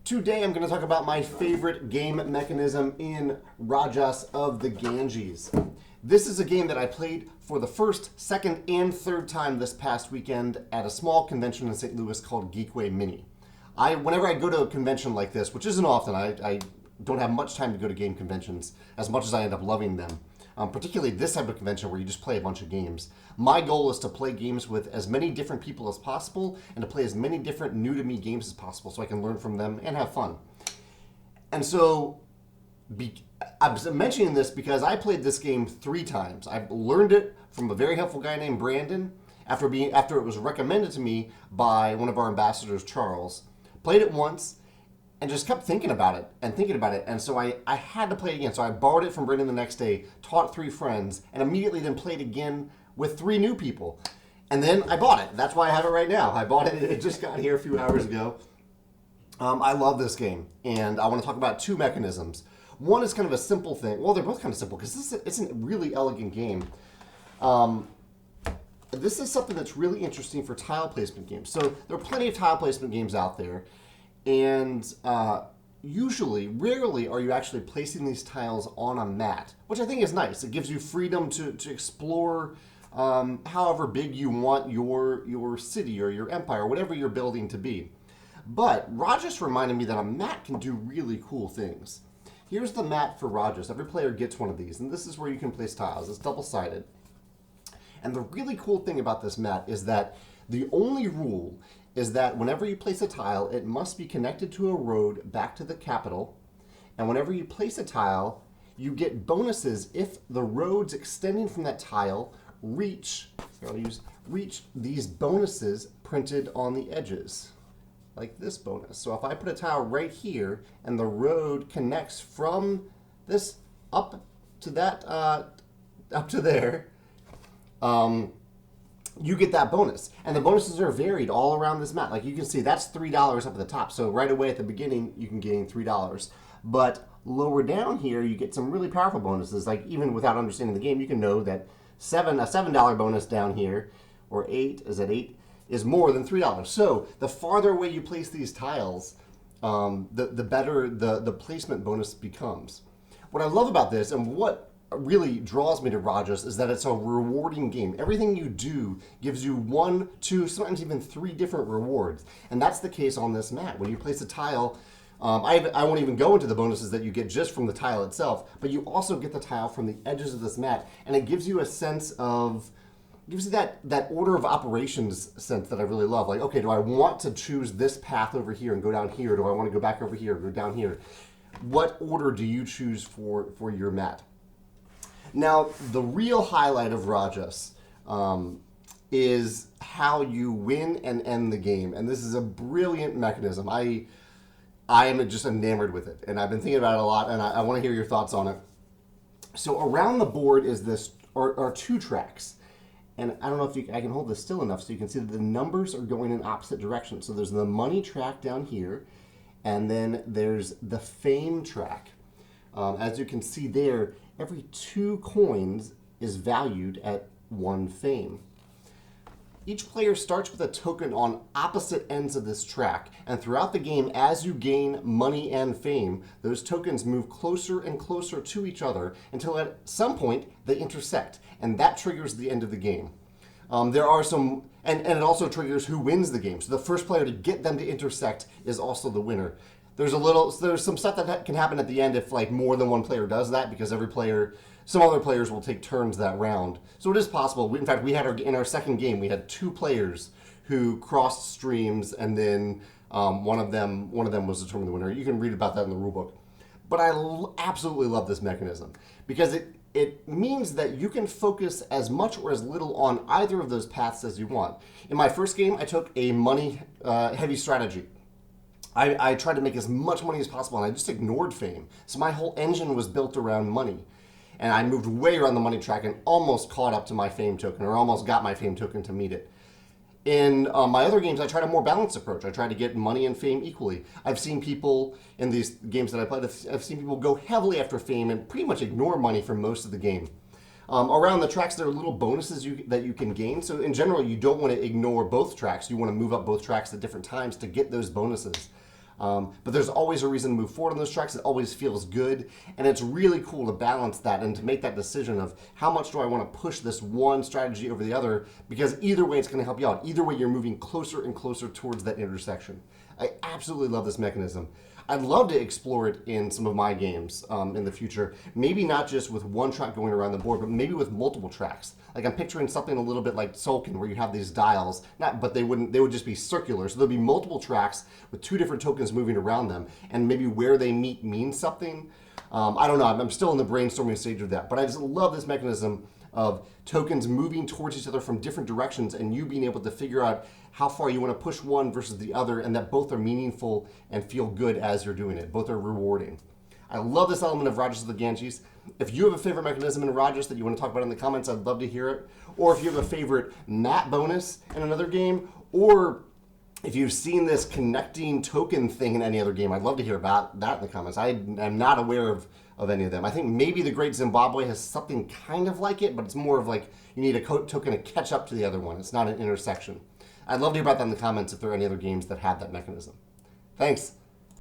Today I'm going to talk about my favorite game mechanism in Rajas of the Ganges. This is a game that I played for the first, second, and third time this past weekend at a small convention in St. Louis called Geekway Mini. Whenever I go to a convention like this, which isn't often, I don't have much time to go to game conventions as much as I end up loving them. Particularly this type of convention where you just play a bunch of games. My goal is to play games with as many different people as possible and to play as many different new-to-me games as possible so I can learn from them and have fun. And so, I'm mentioning this because I played this game 3 times. I learned it from a very helpful guy named Brandon after it was recommended to me by one of our ambassadors, Charles. Played it once and just kept thinking about it. And so I had to play it again. So I borrowed it from Brendan the next day, taught 3 friends, and immediately then played again with 3 new people. And then I bought it. That's why I have it right now. I bought it. It just got here a few hours ago. I love this game. And I want to talk about 2 mechanisms. One is kind of a simple thing. Well, they're both kind of simple because it's a really elegant game. This is something that's really interesting for tile placement games. So there are plenty of tile placement games out there. And rarely are you actually placing these tiles on a mat, which I think is nice. It gives you freedom to explore however big you want your city or your empire, whatever you're building to be. But Rajas reminded me that a mat can do really cool things. Here's the mat for Rajas. Every player gets one of these, and this is where you can place tiles. It's double-sided. And the really cool thing about this mat is that the only rule is that whenever you place a tile, it must be connected to a road back to the capital. And whenever you place a tile, you get bonuses if the roads extending from that tile reach these bonuses printed on the edges, like this bonus. So if I put a tile right here and the road connects from this up to there, you get that bonus. And the bonuses are varied all around this mat. Like you can see, that's $3 up at the top. So right away at the beginning, you can gain $3. But lower down here, you get some really powerful bonuses. Like even without understanding the game, you can know that a $7 bonus down here, or 8, is more than $3. So the farther away you place these tiles, the better the placement bonus becomes. What I love about this, and what really draws me to Rajas, is that it's a rewarding game. Everything you do gives you 1, 2, sometimes even 3 different rewards. And that's the case on this mat. When you place a tile, I won't even go into the bonuses that you get just from the tile itself, but you also get the tile from the edges of this mat, and it gives you a sense of, gives you that order of operations sense that I really love. Like, okay, do I want to choose this path over here and go down here? Do I want to go back over here or go down here? What order do you choose for your mat? Now, the real highlight of Rajas is how you win and end the game. And this is a brilliant mechanism. I am just enamored with it. And I've been thinking about it a lot, and I want to hear your thoughts on it. So around the board is are 2 tracks. And I don't know if I can hold this still enough so you can see that the numbers are going in opposite directions. So there's the money track down here, and then there's the fame track. As you can see there, every 2 coins is valued at 1 fame. Each player starts with a token on opposite ends of this track, and throughout the game, as you gain money and fame, those tokens move closer and closer to each other until at some point they intersect, and that triggers the end of the game. There are some, and it also triggers who wins the game. So the first player to get them to intersect is also the winner. There's some stuff that can happen at the end if like more than one player does that, because some other players will take turns that round. So it is possible. In fact, in our second game, we had 2 players who crossed streams, and then one of them was determined the winner. You can read about that in the rulebook. But I absolutely love this mechanism because it means that you can focus as much or as little on either of those paths as you want. In my first game, I took a money heavy strategy. I tried to make as much money as possible, and I just ignored fame. So my whole engine was built around money. And I moved way around the money track and almost caught up to my fame token, or almost got my fame token to meet it. In my other games, I tried a more balanced approach. I tried to get money and fame equally. I've seen people, in these games that I played, I've seen people go heavily after fame and pretty much ignore money for most of the game. Around the tracks, there are little bonuses that you can gain. So in general, you don't want to ignore both tracks. You want to move up both tracks at different times to get those bonuses. But there's always a reason to move forward on those tracks. It always feels good. And it's really cool to balance that and to make that decision of how much do I want to push this one strategy over the other, because either way it's going to help you out. Either way you're moving closer and closer towards that intersection. I absolutely love this mechanism. I'd love to explore it in some of my games in the future. Maybe not just with one track going around the board, but maybe with multiple tracks. Like I'm picturing something a little bit like Tzolk'in, where you have these dials, but they would just be circular. So there'll be multiple tracks with two different tokens moving around them, and maybe where they meet means something. I don't know. I'm still in the brainstorming stage of that, but I just love this mechanism of tokens moving towards each other from different directions, and you being able to figure out how far you want to push one versus the other, and that both are meaningful and feel good as you're doing it. Both are rewarding. I love this element of Rajas of the Ganges. If you have a favorite mechanism in Rajas that you want to talk about in the comments, I'd love to hear it. Or if you have a favorite mat bonus in another game, or if you've seen this connecting token thing in any other game, I'd love to hear about that in the comments. I am not aware of any of them. I think maybe the Great Zimbabwe has something kind of like it, but it's more of like you need a token to catch up to the other one. It's not an intersection. I'd love to hear about that in the comments if there are any other games that have that mechanism. Thanks.